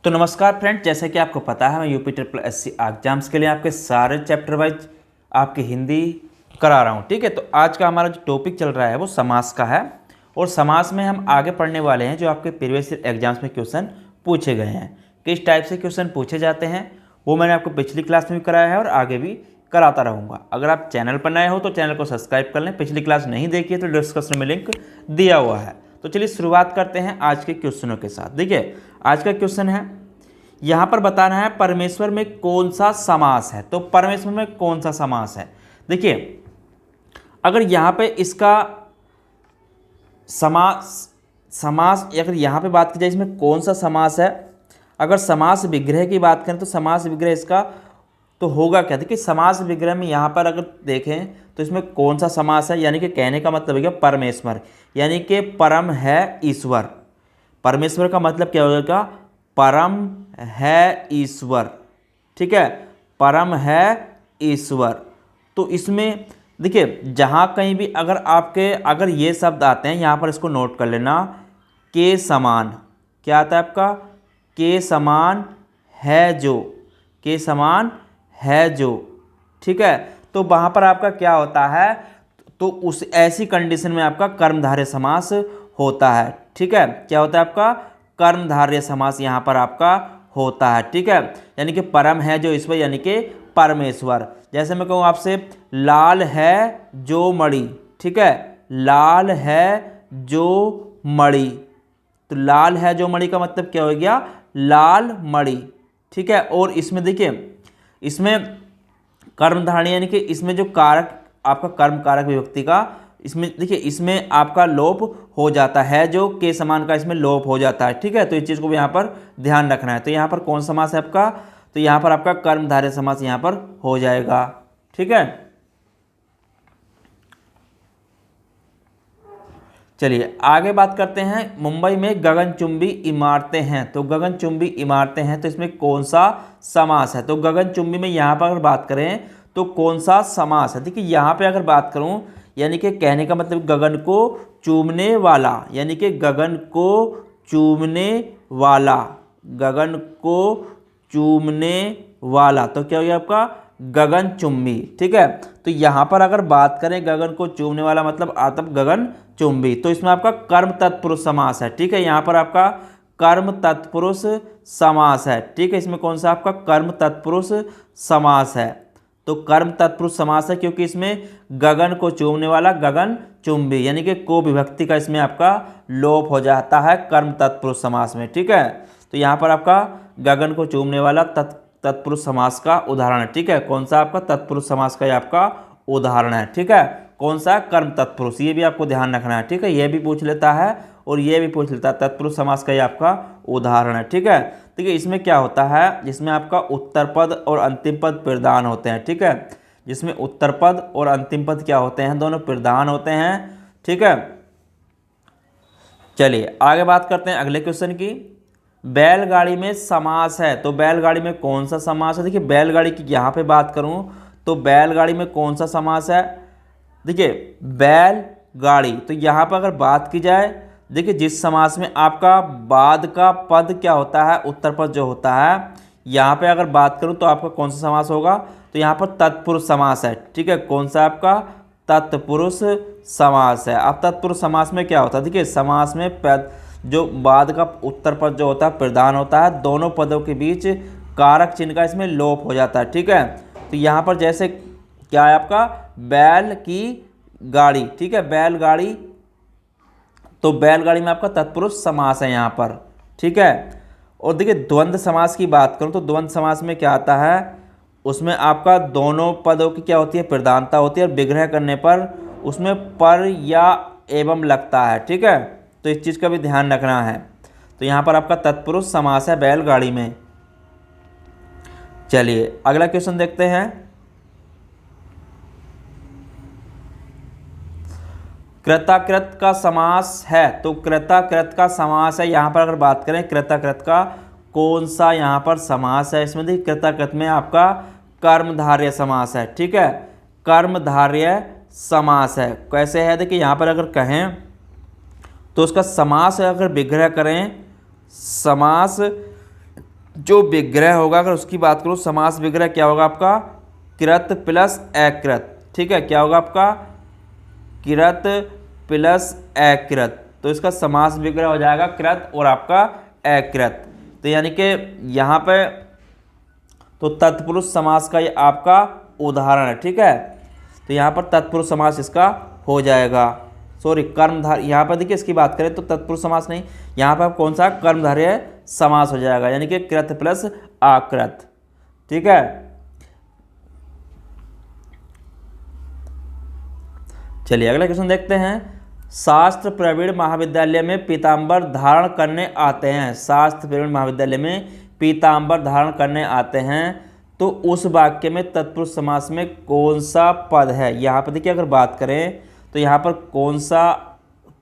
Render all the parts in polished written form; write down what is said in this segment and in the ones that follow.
तो नमस्कार फ्रेंड, जैसे कि आपको पता है मैं यूपी ट्रिपल एससी एग्जाम्स के लिए आपके सारे चैप्टर वाइज आपकी हिंदी करा रहा हूँ। ठीक है, तो आज का हमारा जो टॉपिक चल रहा है वो समास का है और समास में हम आगे पढ़ने वाले हैं जो आपके प्रीवियस एग्जाम्स में क्वेश्चन पूछे गए हैं। किस टाइप से क्वेश्चन पूछे जाते हैं वो मैंने आपको पिछली क्लास में भी कराया है और आगे भी कराता रहूँगा। अगर आप चैनल पर नए हो तो चैनल को सब्सक्राइब कर लें। पिछली क्लास नहीं देखी है तो डिस्क्रिप्शन में लिंक दिया हुआ है। तो चलिए शुरुआत करते हैं आज के क्वेश्चनों के साथ। देखिए, आज का क्वेश्चन है, यहाँ पर बताना है परमेश्वर में कौन सा समास है। तो परमेश्वर में कौन सा समास है, देखिए अगर यहाँ पे इसका समास अगर यहाँ पे बात की जाए इसमें कौन सा समास है, अगर समास विग्रह की बात करें तो समास विग्रह इसका तो होगा क्या। देखिए समास विग्रह में यहाँ पर अगर देखें तो इसमें कौन सा समास है, यानी कि कहने का मतलब है परमेश्वर, यानी कि परम है ईश्वर। परमेश्वर का मतलब क्या होगा, परम है ईश्वर। ठीक है, परम है ईश्वर। तो इसमें देखिए जहाँ कहीं भी अगर ये शब्द आते हैं यहाँ पर इसको नोट कर लेना, के समान। क्या आता है आपका, के समान है जो, के समान है जो। ठीक है, तो वहाँ पर आपका क्या होता है, तो उस ऐसी कंडीशन में आपका कर्मधारय समास होता है। ठीक है, क्या होता है आपका, कर्मधारय समास यहाँ पर आपका होता है। ठीक है, यानी कि परम है जो ईश्वर, यानी कि परमेश्वर। जैसे मैं कहूँ आपसे, लाल है जो मणि। ठीक है, लाल है जो मणि। तो लाल है जो मणि का मतलब क्या हो गया, लाल मणि। ठीक है, और इसमें देखिए इसमें कर्मधारणी यानी कि इसमें जो कारक आपका कर्म कारक विभक्ति का, इसमें देखिए इसमें आपका लोप हो जाता है, जो के समान का इसमें लोप हो जाता है। ठीक है, तो इस चीज़ को भी यहाँ पर ध्यान रखना है। तो यहाँ पर कौन समास है आपका, तो यहाँ पर आपका कर्मधारय समास यहाँ पर हो जाएगा। ठीक है, चलिए आगे बात करते हैं। मुंबई में गगनचुंबी इमारतें हैं। तो गगनचुंबी इमारतें हैं, तो इसमें कौन सा समास है। तो गगनचुंबी में यहाँ पर अगर बात करें तो कौन सा समास है। देखिए यहाँ पे अगर बात करूँ, यानी कि कहने का मतलब गगन को चूमने वाला, यानी कि गगन को चूमने वाला, गगन को चूमने वाला। तो क्या हो गया आपका, गगनचुंबी। ठीक है, तो यहाँ पर अगर बात करें गगन को चूमने वाला मतलब आता गगन चुंबी, तो इसमें आपका कर्म तत्पुरुष समास है। ठीक है, यहाँ पर आपका कर्म तत्पुरुष समास है। ठीक है, इसमें कौन सा आपका कर्म तत्पुरुष समास है। तो कर्म तत्पुरुष समास है क्योंकि इसमें गगन को चूमने वाला गगन चुंबी, यानी कि को विभक्ति का इसमें आपका लोप हो जाता है कर्म तत्पुरुष समास में। ठीक है, तो यहाँ पर आपका गगन को चूमने वाला तत्पुरुष समास का उदाहरण है। ठीक है, कौन सा आपका तत्पुरुष समास का आपका उदाहरण है। ठीक है, कौन सा, कर्म तत्पुरुष। ये भी आपको ध्यान रखना है। ठीक है, ये भी पूछ लेता है और ये भी पूछ लेता है, तत्पुरुष समास का ये आपका उदाहरण है। ठीक है, देखिए इसमें क्या होता है, जिसमें आपका उत्तर पद और अंतिम पद प्रधान होते हैं। ठीक है, जिसमें उत्तर पद और अंतिम पद क्या होते हैं, दोनों प्रधान होते हैं। ठीक है, चलिए आगे बात करते हैं अगले क्वेश्चन की। बैलगाड़ी में समास है। तो बैलगाड़ी में कौन सा समास है। देखिए बैलगाड़ी की यहाँ पे बात करूँ तो बैलगाड़ी में कौन सा समास है। देखिए बैलगाड़ी, तो यहाँ पर अगर बात की जाए, देखिए जिस समास में आपका बाद का पद क्या होता है, उत्तर पद जो होता है, यहाँ पे अगर बात करूँ तो आपका कौन सा समास होगा, तो यहाँ पर तत्पुरुष समास है। ठीक है, कौन सा आपका तत्पुरुष समास है। अब तत्पुरुष समास में क्या होता है, देखिए समास में जो बाद का उत्तर पद जो होता है प्रधान होता है, दोनों पदों के बीच कारक चिन्ह का इसमें लोप हो जाता है। ठीक है, तो यहाँ पर जैसे क्या है आपका, बैल की गाड़ी। ठीक है, बैलगाड़ी, तो बैलगाड़ी में आपका तत्पुरुष समास है यहाँ पर। ठीक है, और देखिए द्वंद्व समास की बात करूँ तो द्वंद्व समास में क्या आता है, उसमें आपका दोनों पदों की क्या होती है, प्रधानता होती है और विग्रह करने पर उसमें पर या एवं लगता है। ठीक है, तो इस चीज़ का भी ध्यान रखना है। तो यहाँ पर आपका तत्पुरुष समास है बैलगाड़ी में। चलिए अगला क्वेश्चन देखते हैं। कृताकृत का समास है। तो कृताकृत का समास है, यहाँ पर अगर बात करें कृताकृत का कौन सा यहाँ पर समास है, इसमें देखिए कृताकृत में आपका कर्मधारय समास है। ठीक है, कर्मधारय समास है। कैसे है, देखिए यहाँ पर अगर कहें तो उसका समास अगर विग्रह करें, समास जो विग्रह होगा अगर उसकी बात करूँ, समास विग्रह क्या होगा आपका, कृत प्लस अकृत। ठीक है, क्या होगा आपका, कृत प्लस अकृत। तो इसका समास विग्रह हो जाएगा कृत और आपका अकृत। तो यानी कि यहाँ पे तो तत्पुरुष समास का ये आपका उदाहरण है। ठीक है, तो यहाँ पर तत्पुरुष समास इसका हो जाएगा। सॉरी, कर्मधारय, यहाँ पर देखिए इसकी बात करें तो तत्पुरुष समास नहीं, यहाँ पर कौन सा, कर्मधारय समास हो जाएगा, यानी कि कृत प्लस आकृत। ठीक है, चलिए अगला क्वेश्चन देखते हैं। शास्त्र प्रवीण महाविद्यालय में पीताम्बर धारण करने आते हैं। शास्त्र प्रवीण महाविद्यालय में पीताम्बर धारण करने आते हैं, तो उस वाक्य में तत्पुरुष समास में कौन सा पद है। यहाँ पर देखिए अगर बात करें तो यहाँ पर कौन सा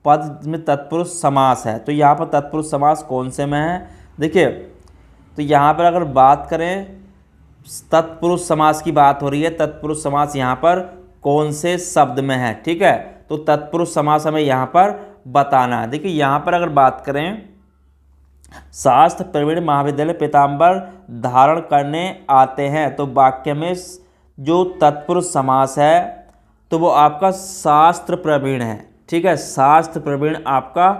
पद में तत्पुरुष समास है, तो यहाँ पर तत्पुरुष समास कौन से में है। देखिए, तो यहाँ पर अगर बात करें तत्पुरुष समास की बात हो रही है, तत्पुरुष समास यहाँ पर कौन से शब्द में है। ठीक है, तो तत्पुरुष समास हमें यहाँ पर बताना है। देखिए यहाँ पर अगर बात करें, शास्त्र प्रवीण महाविद्यालय पीताम्बर धारण करने आते हैं, तो वाक्य में जो तत्पुरुष समास है तो वो आपका शास्त्र प्रवीण है। ठीक है, शास्त्र प्रवीण आपका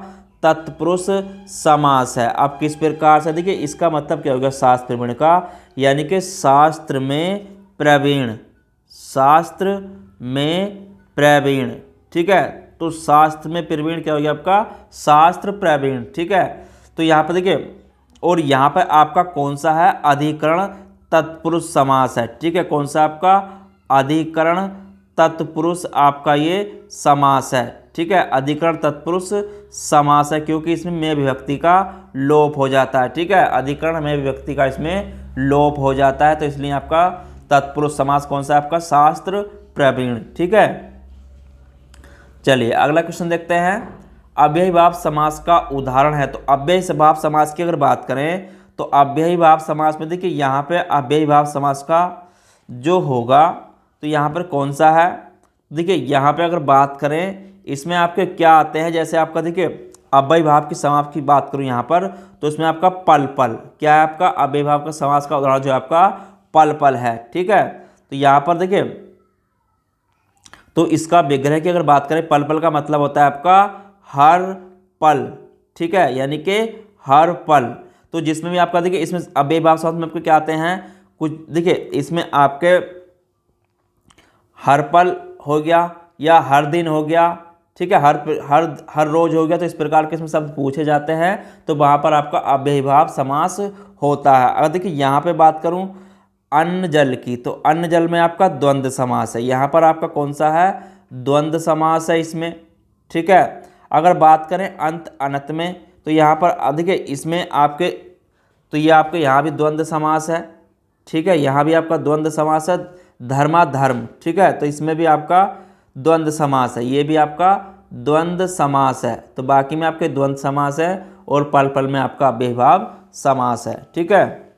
तत्पुरुष समास है। अब किस प्रकार से, देखिए इसका मतलब क्या होगा शास्त्र प्रवीण का, यानी कि शास्त्र में प्रवीण, शास्त्र में प्रवीण। ठीक है, तो शास्त्र में प्रवीण क्या हो गया आपका, शास्त्र प्रवीण। ठीक है, तो यहाँ पर देखिए, और यहाँ पर आपका कौन सा है, अधिकरण तत्पुरुष समास है। ठीक है, कौन सा आपका, अधिकरण तत्पुरुष आपका ये समास है। ठीक है, अधिकरण तत्पुरुष समास है, क्योंकि इसमें में विभक्ति का लोप हो जाता है। ठीक है, अधिकरण में विभक्ति का इसमें लोप हो जाता है, तो इसलिए आपका तत्पुरुष समास कौन सा है, आपका शास्त्र प्रवीण। ठीक है, चलिए अगला क्वेश्चन देखते हैं। अव्ययीभाव समास का उदाहरण है, तो अव्ययीभाव समास की अगर बात करें तो अव्ययीभाव समास में देखिए यहाँ पे अव्ययीभाव समास का जो होगा तो यहाँ पर कौन सा है। देखिए यहाँ पे अगर बात करें इसमें आपके क्या आते हैं, जैसे आपका देखिए अव्ययीभाव की समास की बात करूँ यहाँ पर, तो इसमें आपका पल पल क्या है, आपका अव्ययीभाव का समास का उदाहरण जो है आपका पल पल है। ठीक है, तो यहाँ पर देखिए, तो इसका विग्रह की अगर बात करें, पल पल का मतलब होता है आपका हर पल। ठीक है, यानी कि हर पल, तो जिसमें भी आपका देखिए इसमें अव्ययीभाव समास में आपको क्या आते हैं कुछ, देखिए इसमें आपके हर पल हो गया या हर दिन हो गया। ठीक है, हर रोज हो गया, तो इस प्रकार के इसमें शब्द पूछे जाते हैं, तो वहाँ पर आपका अव्ययीभाव समास होता है। अगर देखिए यहाँ पे बात करूँ अन्न जल की, तो अन्न जल में आपका द्वंद्व समास है, यहाँ पर आपका कौन सा है, द्वंद्व समास है इसमें। ठीक है, अगर बात करें अंत अनंत में, तो यहाँ पर देखिए इसमें आपके, तो ये आपके यहाँ भी द्वंद्व समास है। ठीक है, यहाँ भी आपका द्वंद्व समास है, धर्माधर्म। ठीक है, तो इसमें भी आपका द्वंद्व समास है, ये भी आपका द्वंद्व समास है। तो बाकी में आपके द्वंद्व समास है और पल पल में आपका अव्ययीभाव समास है। ठीक है,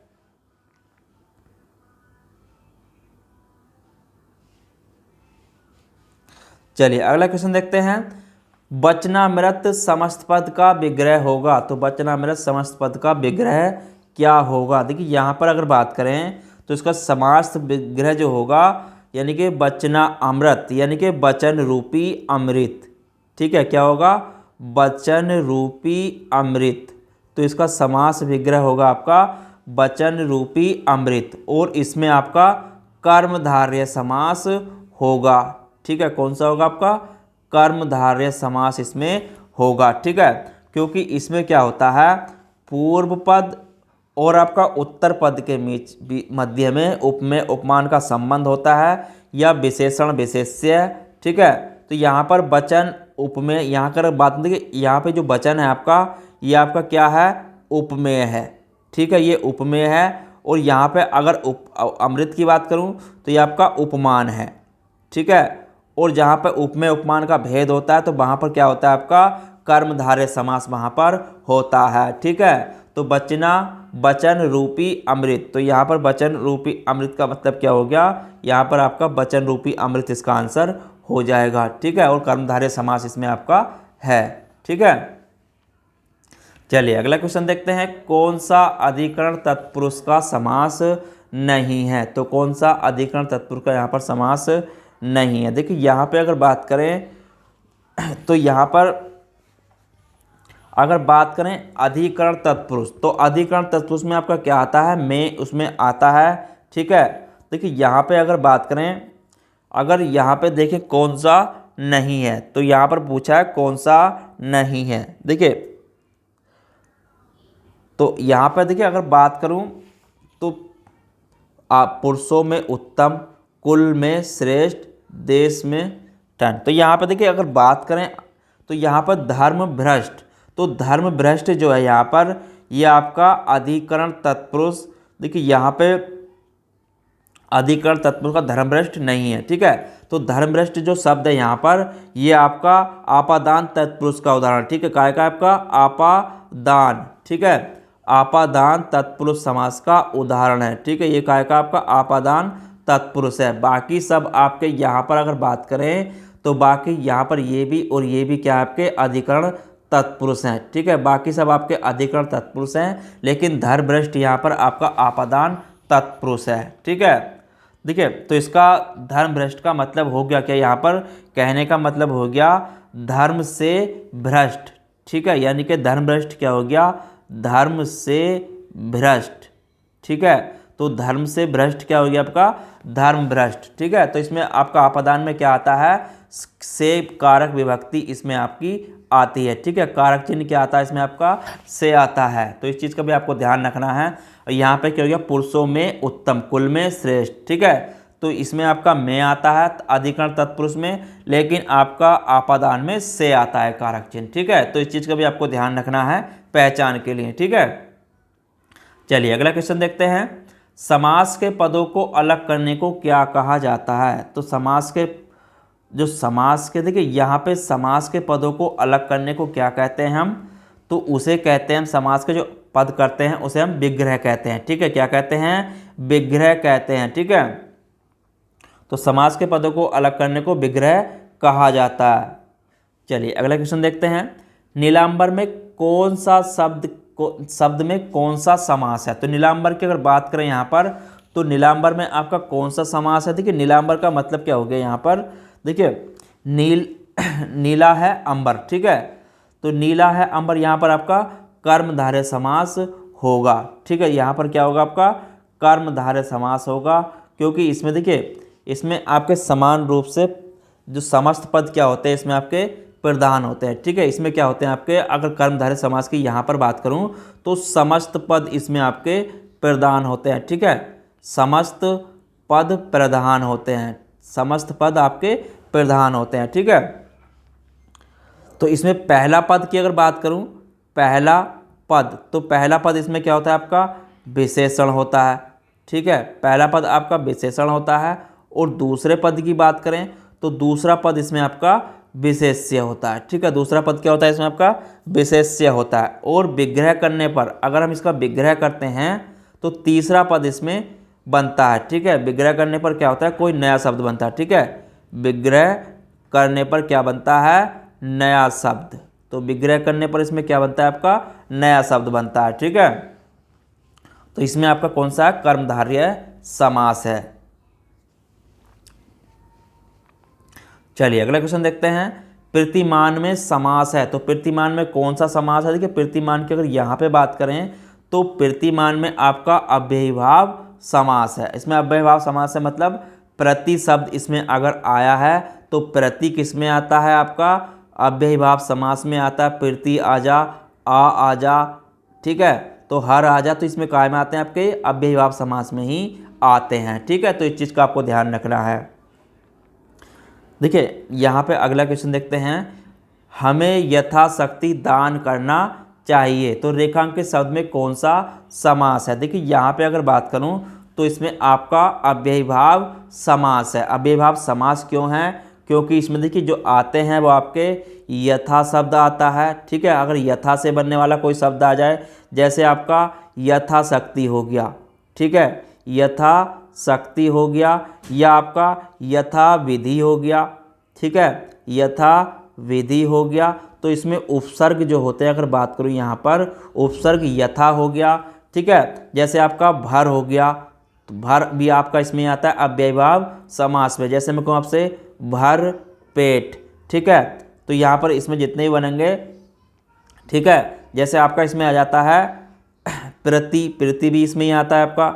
चलिए अगला क्वेश्चन देखते हैं। वचनामृत समस्त पद का विग्रह होगा, तो वचनामृत समस्त पद का विग्रह क्या होगा। देखिए यहाँ पर अगर बात करें तो इसका समास विग्रह जो होगा, यानी कि वचना अमृत, यानी कि वचन रूपी अमृत। ठीक है, क्या होगा, वचन रूपी अमृत, तो इसका समास विग्रह होगा आपका वचन रूपी अमृत, और इसमें आपका कर्मधारय समास होगा। ठीक है, कौन सा होगा आपका, कर्मधारय समास इसमें होगा। ठीक है, क्योंकि इसमें क्या होता है, पूर्व पद और आपका उत्तर पद के मध्य में उपमेय उपमान का संबंध होता है, या विशेषण विशेष्य। ठीक है, तो यहाँ पर वचन उपमेय, यहाँ कर बात देखिए, यहाँ पे जो वचन है आपका, ये आपका क्या है, उपमेय है। ठीक है, ये उपमेय है, और यहाँ पे अगर अमृत की बात करूँ तो ये आपका उपमान है। ठीक है, और जहाँ पर उपमेय उपमान का भेद होता है तो वहाँ पर क्या होता है, आपका कर्मधारय समास वहाँ पर होता है। ठीक है, तो वचन रूपी अमृत, तो यहाँ पर वचन रूपी अमृत का मतलब क्या हो गया, यहाँ पर आपका वचन रूपी अमृत इसका आंसर हो जाएगा। ठीक है, और कर्मधारय समास इसमें आपका है। ठीक है, चलिए अगला क्वेश्चन देखते हैं, कौन सा अधिकरण तत्पुरुष का समास नहीं है। तो कौन सा अधिकरण तत्पुरुष का यहाँ पर समास नहीं है। देखिए यहाँ पे अगर बात करें तो यहाँ पर अगर बात करें अधिकरण तत्पुरुष, तो अधिकरण तत्पुरुष में आपका क्या आता है, में उसमें आता है। ठीक है, देखिए यहाँ पे अगर बात करें, अगर यहाँ पे देखें कौन सा नहीं है, तो यहाँ पर पूछा है कौन सा नहीं है। देखिए तो यहाँ पर देखिए अगर बात करूँ तो पुरुषों में उत्तम, कुल में श्रेष्ठ, देश में टन। तो यहाँ पर देखिए अगर बात करें तो यहाँ पर धर्म भ्रष्ट, तो धर्म भ्रष्ट जो है यहाँ पर ये आपका अधिकरण तत्पुरुष। देखिए यहाँ पे अधिकरण तत्पुरुष का धर्म भ्रष्ट नहीं है। ठीक है, तो धर्म भ्रष्ट जो शब्द है यहाँ पर ये आपका आपादान तत्पुरुष का उदाहरण। ठीक है, काय का आपका आपादान। ठीक है, आपादान तत्पुरुष समास का उदाहरण है। ठीक है, ये काय का आपका आपादान तत्पुरुष है। बाकी सब आपके यहाँ पर अगर बात करें तो बाकी यहाँ पर ये भी और ये भी क्या आपके अधिकरण तत्पुरुष हैं। ठीक है, बाकी सब आपके अधिकरण तत्पुरुष हैं, लेकिन धर्मभ्रष्ट यहाँ पर आपका आपादान तत्पुरुष है। ठीक है, देखिए तो इसका धर्मभ्रष्ट का मतलब हो गया क्या, यहाँ पर कहने का मतलब हो गया धर्म से भ्रष्ट। ठीक है, यानी कि धर्मभ्रष्ट क्या हो गया, धर्म से भ्रष्ट। ठीक है, तो धर्म से भ्रष्ट क्या हो गया आपका, धर्म भ्रष्ट। ठीक है, तो इसमें आपका आपादान में क्या आता है, से कारक विभक्ति इसमें आपकी आती है। ठीक है, कारक चिन्ह क्या आता है इसमें आपका, से आता है। तो इस चीज़ का भी आपको ध्यान रखना है। और यहाँ पे क्या हो गया, पुरुषों में उत्तम, कुल में श्रेष्ठ। ठीक है, तो इसमें आपका में आता है अधिकरण तत्पुरुष में, लेकिन आपका आपादान में से आता है कारक चिन्ह। ठीक है, तो इस चीज़ का भी आपको ध्यान रखना है पहचान के लिए। ठीक है, चलिए अगला क्वेश्चन देखते हैं, समास के पदों को अलग करने को क्या कहा जाता है। तो समास के देखिए यहाँ पे समास के पदों को अलग करने को क्या कहते हैं हम, तो उसे कहते हैं हम, समास के जो पद करते हैं उसे हम विग्रह कहते हैं। ठीक है, क्या कहते हैं, विग्रह कहते हैं। ठीक है, तो समास के पदों को अलग करने को विग्रह कहा जाता है। चलिए अगला क्वेश्चन देखते हैं, नीलांबर में कौन सा शब्द में कौन सा समास है। तो नीलांबर की अगर बात करें यहाँ पर, तो नीलांबर में आपका कौन सा समास है। देखिए नीलांबर का मतलब क्या हो गया यहाँ पर, देखिए नीला है अंबर। ठीक है, तो नीला है अंबर, यहाँ पर आपका कर्मधारय समास होगा। ठीक है, यहाँ पर क्या होगा आपका कर्मधारय समास होगा, क्योंकि इसमें देखिए इसमें आपके समान रूप से जो समस्त पद क्या होते हैं इसमें आपके प्रधान होते हैं। ठीक है, इसमें क्या होते हैं आपके, अगर कर्मधारय समास की यहाँ पर बात करूँ तो समस्त पद इसमें आपके प्रधान होते हैं। ठीक है, समस्त पद प्रधान होते हैं, समस्त पद आपके प्रधान होते हैं। ठीक है, तो इसमें पहला पद की अगर बात करूं, पहला पद, तो पहला पद इसमें क्या होता है आपका विशेषण होता है। ठीक है, पहला पद आपका विशेषण होता है। और दूसरे पद की बात करें तो दूसरा पद इसमें आपका विशेष्य होता है। ठीक है, दूसरा पद क्या होता है इसमें आपका विशेष्य होता है। और विग्रह करने पर अगर हम इसका विग्रह करते हैं तो तीसरा पद इसमें बनता है। ठीक है, विग्रह करने पर क्या होता है, कोई नया शब्द बनता है। ठीक है, विग्रह करने पर क्या बनता है, नया शब्द। तो विग्रह करने पर इसमें क्या बनता है आपका नया शब्द बनता है। ठीक है, तो इसमें आपका कौन सा कर्मधारय समास है। चलिए अगला क्वेश्चन देखते हैं, प्रतिमान में समास है। तो प्रतिमान में कौन सा समास है। देखिए प्रतिमान की अगर यहाँ पे बात करें तो प्रतिमान में आपका अव्ययीभाव समास है। इसमें अव्ययीभाव समास है मतलब प्रति शब्द इसमें अगर आया है तो प्रति किस में आता है आपका अव्ययीभाव समास में आता है। प्रति आजा, आ जा। ठीक है, तो हर आजा तो इसमें काय में आते हैं आपके अव्ययीभाव समास में ही आते हैं। ठीक है, तो इस चीज़ का आपको ध्यान रखना है। देखिए यहाँ पे अगला क्वेश्चन देखते हैं, हमें यथाशक्ति दान करना चाहिए। तो रेखांकित शब्द में कौन सा समास है। देखिए यहाँ पे अगर बात करूँ तो इसमें आपका अव्ययीभाव समास है। अव्ययीभाव समास क्यों है, क्योंकि इसमें देखिए जो आते हैं वो आपके यथा शब्द आता है। ठीक है, अगर यथा से बनने वाला कोई शब्द आ जाए, जैसे आपका यथाशक्ति हो गया। ठीक है, यथा शक्ति हो गया, या आपका यथा विधि हो गया। ठीक है, यथा विधि हो गया, तो इसमें उपसर्ग जो होते हैं, अगर बात करूँ यहाँ पर उपसर्ग यथा हो गया, ठीक है, जैसे आपका भर हो गया, तो भर भी आपका इसमें आता है अव्ययीभाव समास में। जैसे मैं कहूँ आपसे भर पेट, ठीक है, तो यहाँ पर इसमें जितने ही बनेंगे, ठीक है, जैसे आपका इसमें आ जाता है प्रति, प्रति भी इसमें ही आता है आपका,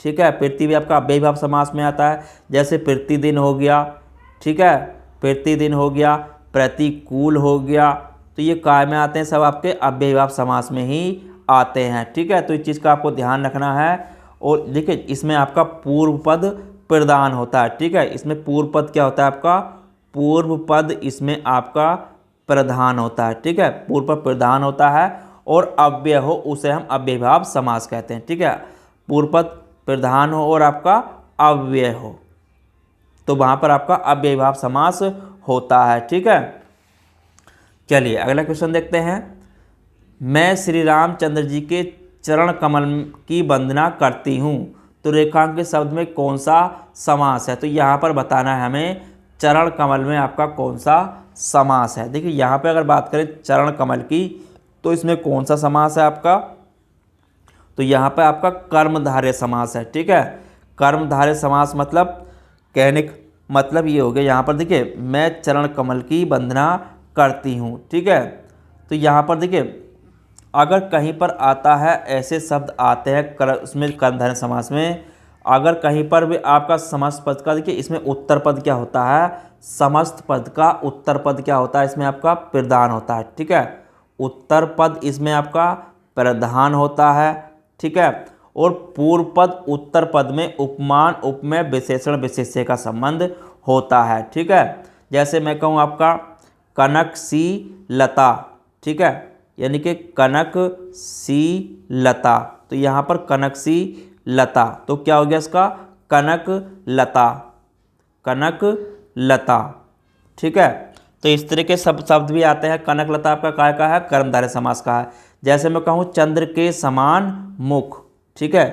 ठीक है, प्रति भी आपका अव्ययीभाव समास में आता है। जैसे प्रतिदिन हो गया, ठीक है, प्रतिदिन हो गया, प्रतिकूल हो गया, तो ये काय में आते हैं, सब आपके अव्ययीभाव समास में ही आते हैं, ठीक है। तो इस चीज़ का आपको ध्यान रखना है। और देखिए इसमें आपका पूर्व पद प्रधान होता है, ठीक है, इसमें पूर्व पद क्या होता है आपका, पूर्व पद इसमें आपका प्रधान होता है, ठीक है, पूर्व पद प्रधान होता है और अव्यय हो उसे हम अव्ययीभाव समास कहते हैं, ठीक है। पूर्व पद प्रधान हो और आपका अव्यय हो तो वहाँ पर आपका अव्ययीभाव समास होता है, ठीक है। चलिए अगला क्वेश्चन देखते हैं। मैं श्री रामचंद्र जी के चरण कमल की वंदना करती हूँ, तो रेखांकित शब्द में कौन सा समास है, तो यहाँ पर बताना है हमें चरण कमल में आपका कौन सा समास है। देखिए यहाँ पे अगर बात करें चरण कमल की, तो इसमें कौन सा समास है आपका, तो यहाँ पे आपका कर्मधारय समास है, ठीक है। कर्मधारय समास मतलब कहने का मतलब ये हो गया, यहाँ पर देखिए मैं चरण कमल की वंदना करती हूँ, ठीक है। तो यहाँ पर देखिए अगर कहीं पर आता है, ऐसे शब्द आते हैं उसमें कर्मधारय समास में, अगर कहीं पर भी आपका समस्त पद का, देखिए इसमें उत्तर पद क्या होता है, समस्त पद का उत्तर पद क्या होता है, इसमें आपका प्रधान होता है, ठीक है, उत्तर पद इसमें आपका प्रधान होता है, ठीक है। और पूर्व पद उत्तर पद में उपमान उपमेय विशेषण विशेष्य का संबंध होता है, ठीक है। जैसे मैं कहूँ आपका कनक सी लता, ठीक है, यानी कि कनक सी लता, तो यहाँ पर कनक सी लता, तो क्या हो गया इसका कनक लता, कनक लता, ठीक है। तो इस तरह के सब शब्द भी आते हैं। कनक लता आपका काय का है, कर्मधारय समास का है। जैसे मैं कहूँ चंद्र के समान मुख, ठीक है,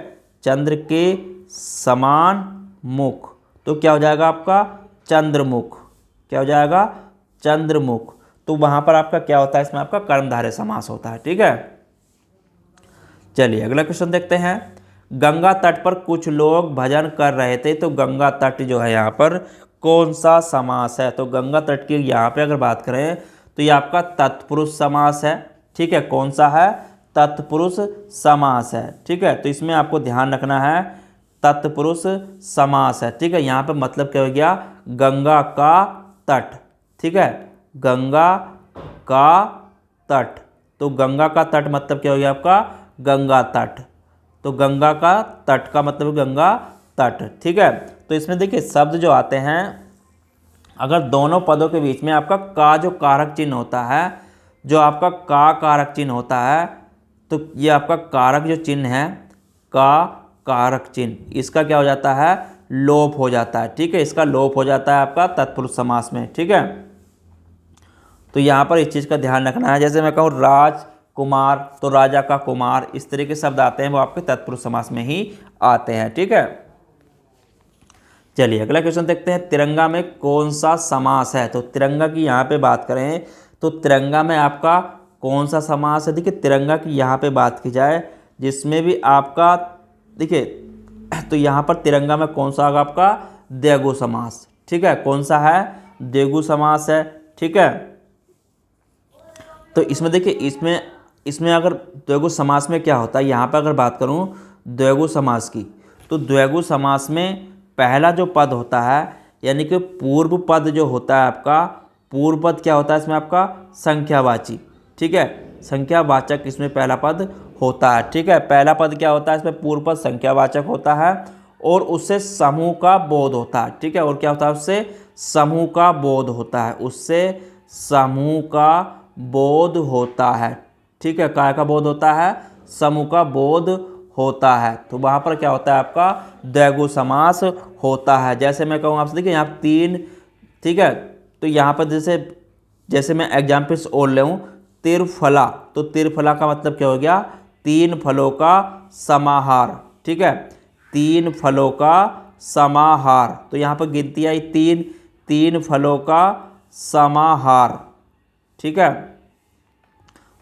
चंद्र के समान मुख, तो क्या हो जाएगा आपका चंद्रमुख, क्या हो जाएगा चंद्रमुख, तो वहाँ पर आपका क्या होता है, इसमें आपका कर्मधारय समास होता है, ठीक है। चलिए अगला क्वेश्चन देखते हैं। गंगा तट पर कुछ लोग भजन कर रहे थे, तो गंगा तट जो है यहाँ पर कौन सा समास है, तो गंगा तट की यहाँ पे अगर बात करें तो ये आपका तत्पुरुष समास है, ठीक है, कौन सा है, तत्पुरुष समास है, ठीक है। तो इसमें आपको ध्यान रखना है तत्पुरुष समास है, ठीक है। यहाँ पे मतलब क्या हो गया, गंगा का तट, ठीक है, गंगा का तट, तो गंगा का तट मतलब क्या हो गया आपका गंगा तट, तो गंगा का तट का मतलब गंगा तट, ठीक है। तो इसमें देखिए शब्द जो आते हैं, अगर दोनों पदों के बीच में आपका का जो कारक चिन्ह होता है, जो आपका का कारक चिन्ह होता है, तो ये आपका कारक जो चिन्ह है, का कारक चिन्ह, इसका क्या हो जाता है, लोप हो जाता है, ठीक है, इसका लोप हो जाता है आपका तत्पुरुष समास में, ठीक है। तो यहाँ पर इस चीज़ का ध्यान रखना है। जैसे मैं कहूँ राजकुमार, तो राजा का कुमार, इस तरह के शब्द आते हैं वो आपके तत्पुरुष समास में ही आते हैं, ठीक है। चलिए अगला क्वेश्चन देखते हैं। तिरंगा में कौन सा समास है, तो तिरंगा की यहाँ पे बात करें तो तिरंगा में आपका कौन सा समास है, देखिए तिरंगा की यहाँ पे बात की जाए जिसमें भी आपका देखिए, तो यहाँ पर तिरंगा में कौन सा होगा आपका द्विगु समास, ठीक है, कौन सा है द्विगु समास है, ठीक है। तो इसमें देखिए इसमें अगर द्विगु समास में क्या होता है, यहाँ पर अगर बात करूँ द्विगु समास की, तो द्विगु समास में पहला जो पद होता है, यानी कि पूर्व पद जो होता है आपका, पूर्व पद क्या होता है इसमें आपका संख्यावाची, ठीक है, संख्यावाचक इसमें पहला पद होता है, ठीक है। पहला पद क्या होता है इसमें, पूर्व पद संख्यावाचक होता है और उससे समूह का बोध होता है, ठीक है, और क्या होता है उससे समूह का बोध होता है, उससे समूह का बोध होता है, ठीक है, काय का बोध होता है, समूह का बोध होता है, तो वहाँ पर क्या होता है आपका द्विगु समास होता है। जैसे मैं कहूँ आपसे देखिए यहाँ तीन, ठीक है, तो यहाँ पर जैसे मैं एग्जाम्पल्स और ले तिरफला, तो तिरफला का मतलब क्या हो गया, तीन फलों का समाहार, ठीक है, तीन फलों का समाहार, तो यहाँ पर गिनती आई तीन फलों का समाहार, ठीक है,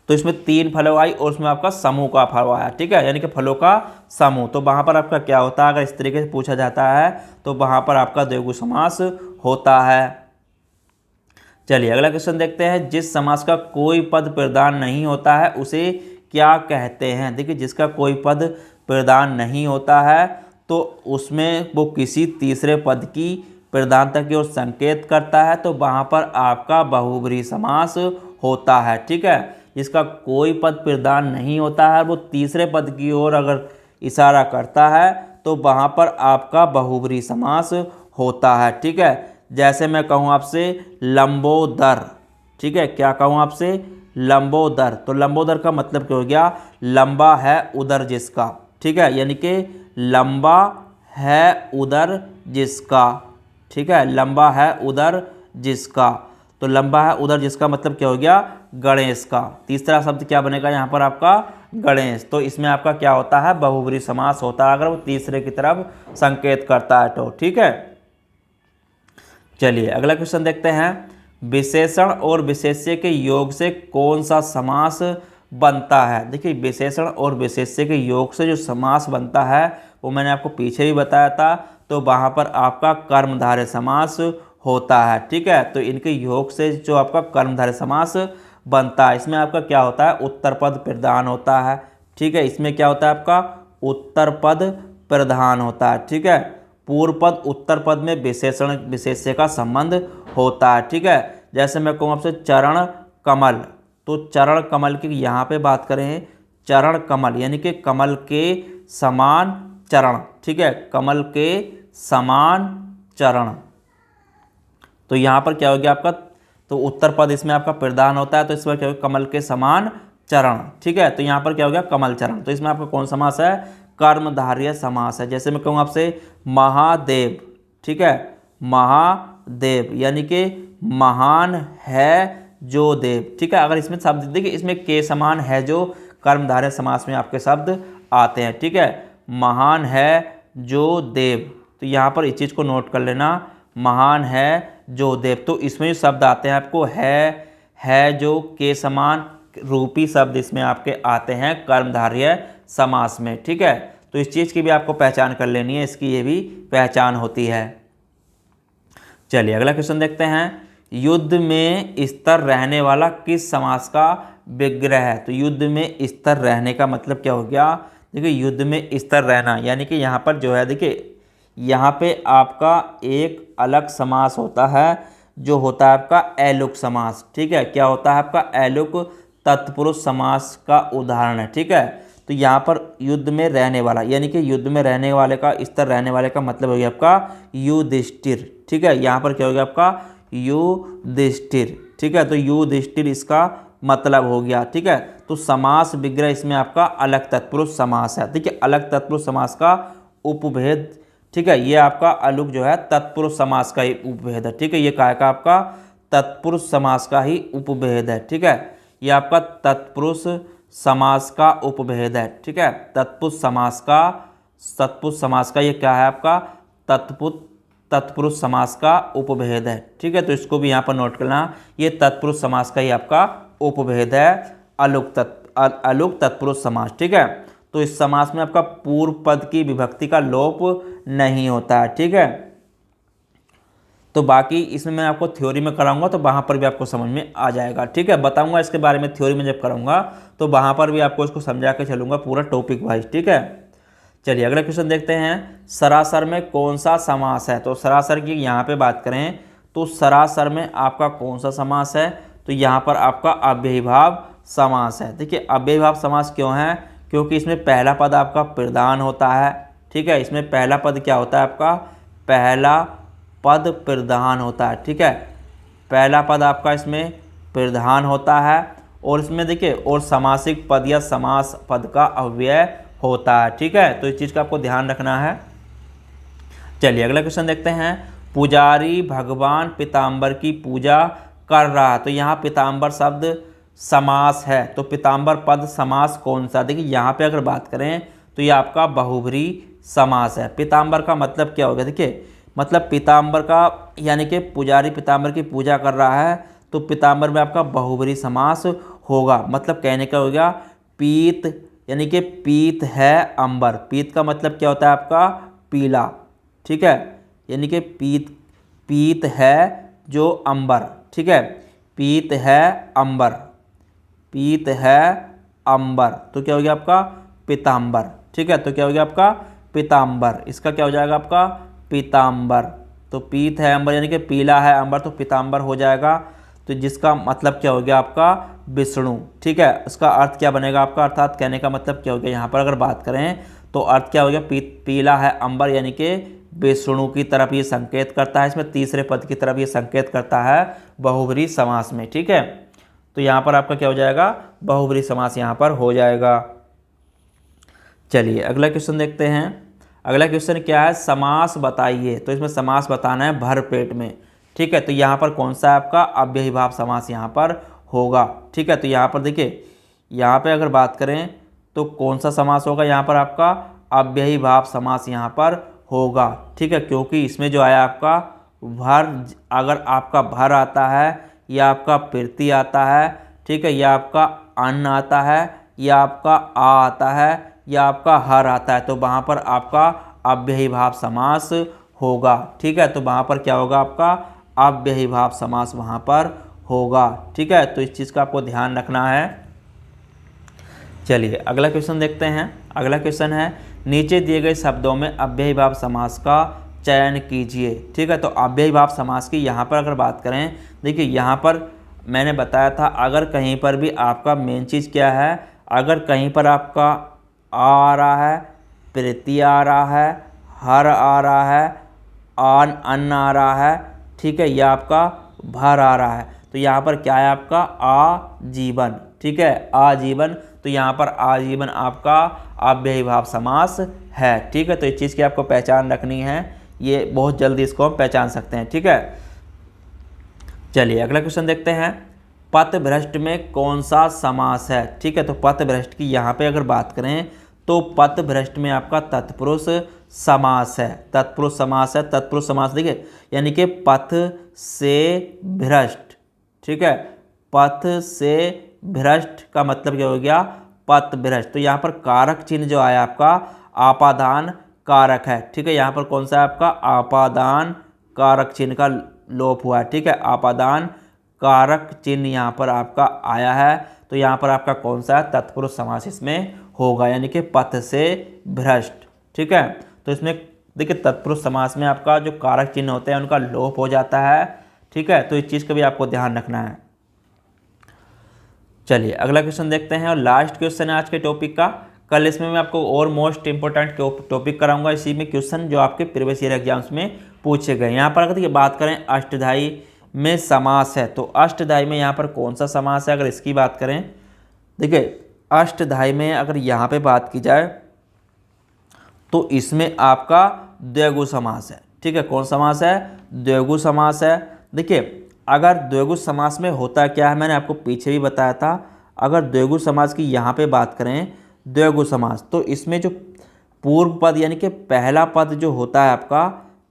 तो इसमें 3 फलों आई और उसमें आपका समूह का फल आया, ठीक है, यानी कि फलों का समूह। तो वहाँ पर आपका क्या होता है, अगर इस तरीके से पूछा जाता है तो वहाँ पर आपका द्विगु समास होता है। चलिए अगला क्वेश्चन देखते हैं। जिस समास का कोई पद प्रधान नहीं होता है उसे क्या कहते हैं। देखिए जिसका कोई पद प्रधान नहीं होता है तो उसमें वो किसी तीसरे पद की प्रधानता की ओर संकेत करता है, तो वहाँ पर आपका बहुब्रीहि समास होता है, ठीक है। जिसका कोई पद प्रधान नहीं होता है वो तीसरे पद की ओर अगर इशारा करता है तो वहाँ पर आपका बहुब्रीहि समास होता है, ठीक है। जैसे मैं कहूँ आपसे लंबोदर, ठीक है, क्या कहूँ आपसे लंबोदर, तो लंबोदर का मतलब क्या हो गया, लंबा है उदर जिसका, ठीक है, यानी कि लंबा है उदर जिसका, ठीक है, लंबा है उदर जिसका। तो लंबा है उदर जिसका मतलब क्या हो गया, गणेश का। तीसरा शब्द क्या बनेगा यहाँ पर आपका गणेश। तो इसमें आपका क्या होता है, बहुब्रीहि समास होता है अगर वो तीसरे की तरफ संकेत करता है तो, ठीक है। चलिए अगला क्वेश्चन देखते हैं। विशेषण और विशेष्य के योग से कौन सा समास बनता है। देखिए विशेषण और विशेष्य के योग से जो समास बनता है वो मैंने आपको पीछे भी बताया था, तो वहाँ पर आपका कर्मधारय समास होता है, ठीक है। तो इनके योग से जो आपका कर्मधारय समास बनता है, इसमें आपका क्या होता है, उत्तर पद प्रधान होता है, ठीक है। इसमें क्या होता है आपका उत्तर पद प्रधान होता है, ठीक है। पूर्व पद उत्तर पद में विशेषण विशेष्य का संबंध होता है, ठीक है। जैसे मैं कहूँ आपसे चरण कमल, तो चरण कमल की यहाँ पे बात करें, चरण कमल यानी कि कमल के समान चरण, ठीक है, कमल के समान चरण। तो यहाँ पर क्या हो गया आपका, तो उत्तर पद इसमें आपका प्रधान होता है, तो इसमें क्या होगा कमल के समान चरण, ठीक है। तो यहाँ पर क्या हो गया कमल चरण। तो इसमें आपका कौन समास है, कर्मधारय समास है। जैसे मैं कहूँ आपसे महादेव, ठीक है, महादेव यानी कि महान है जो देव, ठीक है। अगर इसमें शब्द देखिए इसमें के समान है जो कर्मधारय समास में आपके शब्द आते हैं, ठीक है, महान है जो देव। तो यहाँ पर इस चीज़ को नोट कर लेना, महान है जो देव। तो इसमें जो शब्द आते हैं आपको है जो के समान रूपी शब्द इसमें आपके आते हैं कर्मधारय समास में, ठीक है। तो इस चीज़ की भी आपको पहचान कर लेनी है, इसकी ये भी पहचान होती है। चलिए अगला क्वेश्चन देखते हैं। युद्ध में स्तर रहने वाला किस समास का विग्रह है। तो युद्ध में स्तर रहने का मतलब क्या हो गया, देखिए युद्ध में स्तर रहना यानी कि यहाँ पर जो है देखिए यहाँ पे आपका एक अलग समास होता है जो होता है आपका ऐलुक समास, ठीक है। क्या होता है आपका ऐलुक तत्पुरुष समास का उदाहरण है, ठीक है। तो यहाँ पर युद्ध में रहने वाला यानी कि युद्ध में रहने वाले का स्तर रहने वाले का मतलब हो गया आपका युधिष्ठिर, ठीक है। यहाँ पर क्या हो गया आपका युधिष्ठिर, ठीक है। तो युधिष्ठिर इसका मतलब हो गया, ठीक है। तो समास विग्रह इसमें आपका अलग तत्पुरुष समास है, ठीक है। अलग तत्पुरुष समास का उपभेद, ठीक है, ये आपका अलुक जो है तत्पुरुष समास का ही उपभेद है, ठीक है। ये काय का आपका तत्पुरुष समास का ही उपभेद है, ठीक है। ये आपका तत्पुरुष समास का उपभेद है, ठीक है। तत्पुरुष समास का ये क्या है आपका तत्पुरुष समास का उपभेद है, ठीक है। तो इसको भी यहाँ पर नोट करना, ये तत्पुरुष समास का ही आपका उपभेद है अलुक तत्पुरुष समास, ठीक है। तो इस समास में आपका पूर्व पद की विभक्ति का लोप नहीं होता है, ठीक है। तो बाकी इसमें मैं आपको थ्योरी में कराऊंगा तो वहाँ पर भी आपको समझ में आ जाएगा, ठीक है। बताऊंगा इसके बारे में थ्योरी में जब कराऊंगा तो वहाँ पर भी आपको इसको समझा के चलूंगा पूरा टॉपिक वाइज, ठीक है। चलिए अगला क्वेश्चन देखते हैं। सरासर में कौन सा समास है। तो सरासर की यहाँ पे बात करें तो सरासर में आपका कौन सा समास है, तो यहाँ पर आपका अव्ययीभाव समास है। देखिए अव्ययीभाव समास क्यों है, क्योंकि इसमें पहला पद आपका प्रधान होता है, ठीक है। इसमें पहला पद क्या होता है आपका, पहला पद प्रधान होता है, ठीक है। पहला पद आपका इसमें प्रधान होता है और इसमें देखिए और समासिक पद या समास पद का अव्यय होता है, ठीक है। तो इस चीज़ का आपको ध्यान रखना है। चलिए अगला क्वेश्चन देखते हैं। पुजारी भगवान पीताम्बर की पूजा कर रहा है। तो यहाँ पीताम्बर शब्द समास है, तो पीताम्बर पद समास कौन सा। देखिए यहाँ पे अगर बात करें तो ये आपका बहुब्रीहि समास है। पीताम्बर का मतलब क्या होगा, देखिए मतलब पीताम्बर का यानी कि पुजारी पीताम्बर की पूजा कर रहा है, तो पीताम्बर में आपका बहुब्रीहि समास होगा, मतलब कहने का हो गया पीत, यानी कि पीत है अंबर। पीत का मतलब क्या होता है आपका पीला, ठीक है, यानी कि पीत है जो अंबर, ठीक है, पीत है अंबर, पीत है अंबर, तो क्या हो गया आपका पीतांबर, ठीक है, तो क्या हो गया आपका पीतांबर। इसका क्या हो जाएगा आपका पीतांबर। तो पीत है अंबर यानी कि पीला है अंबर, तो पीतांबर हो जाएगा। तो जिसका मतलब क्या हो गया आपका विष्णु, ठीक है। उसका अर्थ क्या बनेगा आपका, अर्थात कहने का मतलब क्या हो गया यहाँ पर अगर बात करें तो अर्थ क्या हो गया, पीला है अंबर यानी कि विष्णु की तरफ ये संकेत करता है। इसमें तीसरे पद की तरफ ये संकेत करता है बहुब्रीहि समास में, ठीक है। तो यहाँ पर आपका क्या हो जाएगा बहुब्रीहि समास यहाँ पर हो जाएगा। चलिए अगला क्वेश्चन देखते हैं। अगला क्वेश्चन क्या है, समास बताइए। तो इसमें समास बताना है भर पेट में, ठीक है। तो यहाँ पर कौन सा है आपका अव्ययीभाव समास यहाँ पर होगा, ठीक है। तो यहाँ पर देखिए, यहाँ पे अगर बात करें तो कौन सा समास होगा, यहाँ पर आपका अव्ययीभाव समास यहाँ पर होगा, ठीक है। क्योंकि इसमें जो आया आपका भर, अगर आपका भर आता है या आपका प्रीति आता है, ठीक है, या आपका अन्न आता है या आपका आ आता है या आपका हर आता है, तो वहाँ पर आपका अव्ययीभाव समास होगा, ठीक है। तो वहाँ पर क्या होगा आपका अव्ययीभाव समास वहाँ पर होगा, ठीक है। तो इस चीज़ का आपको ध्यान रखना है। चलिए अगला क्वेश्चन देखते हैं। अगला क्वेश्चन है, नीचे दिए गए शब्दों में अव्ययीभाव समास का चयन कीजिए, ठीक है। तो अव्ययीभाव समास की यहाँ पर अगर बात करें, देखिए यहाँ पर मैंने बताया था अगर कहीं पर भी आपका मेन चीज़ क्या है, अगर कहीं पर आपका आ रहा है, प्रीति आ रहा है, हर आ रहा है, अन्न आ रहा है, ठीक है, यह आपका भर आ रहा है, तो यहाँ पर क्या है आपका आजीवन, ठीक है, आजीवन। तो यहाँ पर आजीवन आपका अव्ययीभाव समास है, ठीक है। तो इस चीज़ की आपको पहचान रखनी है, ये बहुत जल्दी इसको हम पहचान सकते हैं, ठीक है। चलिए अगला क्वेश्चन देखते हैं। पथभ्रष्ट में कौन सा समास है, ठीक है। तो पथभ्रष्ट की यहाँ पे अगर बात करें तो पथभ्रष्ट में आपका तत्पुरुष समास है, तत्पुरुष समास है। तत्पुरुष समास देखिए, यानी कि पथ से भ्रष्ट, ठीक है, पथ से भ्रष्ट का मतलब क्या हो गया पथभ्रष्ट। तो यहाँ पर कारक चिन्ह जो आया आपका आपादान कारक है, ठीक है। यहाँ पर कौन सा है आपका आपादान कारक चिन्ह का लोप हुआ है, ठीक है, आपादान कारक चिन्ह यहाँ पर आपका आया है। तो यहाँ पर आपका कौन सा है तत्पुरुष समास इसमें होगा, यानी कि पथ से भ्रष्ट, ठीक है। तो इसमें देखिए तत्पुरुष समास में आपका जो कारक चिन्ह होते हैं उनका लोप हो जाता है, ठीक है। तो इस चीज़ का भी आपको ध्यान रखना है। चलिए अगला क्वेश्चन देखते हैं, और लास्ट क्वेश्चन है आज के टॉपिक का। कल इसमें मैं आपको और मोस्ट इंपोर्टेंट टॉपिक कराऊंगा, इसी में क्वेश्चन जो आपके प्रीवियस ईयर एग्जाम्स में पूछे गए। यहाँ पर अगर बात करें अष्टधाई में समास है, तो अष्टधाई में यहाँ पर कौन सा समास है, अगर इसकी बात करें, देखिए अष्टधाई में अगर यहाँ पे बात की जाए तो इसमें आपका द्विगु समास है, ठीक है। कौन समास है, द्विगु समास है। देखिए अगर द्विगु समास में होता क्या है, मैंने आपको पीछे भी बताया था। अगर द्विगु समास की यहाँ पे बात करें, द्विगु समास, तो इसमें जो पूर्व पद यानी कि पहला पद जो होता है आपका,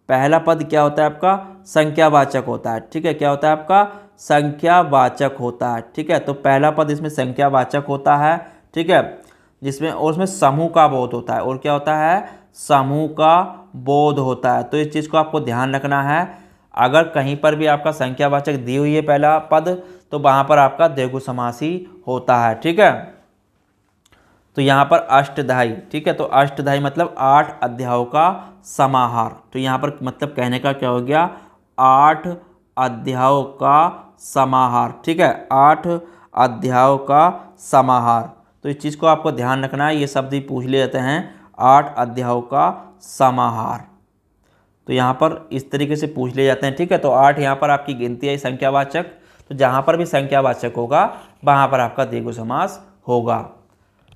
पहला पद क्या होता है आपका संख्यावाचक होता है, ठीक है। क्या होता है आपका संख्यावाचक होता है, ठीक है। तो पहला पद इसमें संख्यावाचक होता है, ठीक है, जिसमें और उसमें समूह का बोध होता है, और क्या होता है समूह का बोध होता है। तो इस चीज़ को आपको ध्यान रखना है। अगर कहीं पर भी आपका संख्यावाचक दी हुई है पहला पद, तो वहाँ पर आपका द्विगु समास ही होता है, ठीक है। तो यहाँ पर अष्टधाई, ठीक है, तो अष्टधाई मतलब 8 अध्यायों का समाहार। तो यहाँ पर मतलब कहने का क्या हो गया 8 अध्यायों का समाहार, ठीक है, 8 अध्यायों का समाहार। तो इस चीज़ को आपको ध्यान रखना है, ये शब्द ही पूछ ले जाते हैं 8 अध्यायों का समाहार। तो यहाँ पर इस तरीके से पूछ ले जाते हैं, ठीक है। तो 8 यहाँ पर आपकी गिनती है संख्यावाचक, तो जहाँ पर भी संख्यावाचक होगा वहाँ पर आपका द्विगु समास होगा।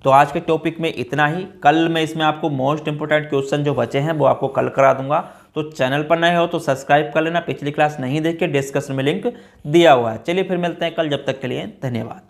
तो आज के टॉपिक में इतना ही। कल मैं इसमें आपको मोस्ट इंपोर्टेंट क्वेश्चन जो बचे हैं वो आपको कल करा दूंगा। तो चैनल पर नए हो तो सब्सक्राइब कर लेना, पिछली क्लास नहीं देख के डिस्कशन में लिंक दिया हुआ है। चलिए फिर मिलते हैं कल, जब तक के लिए धन्यवाद।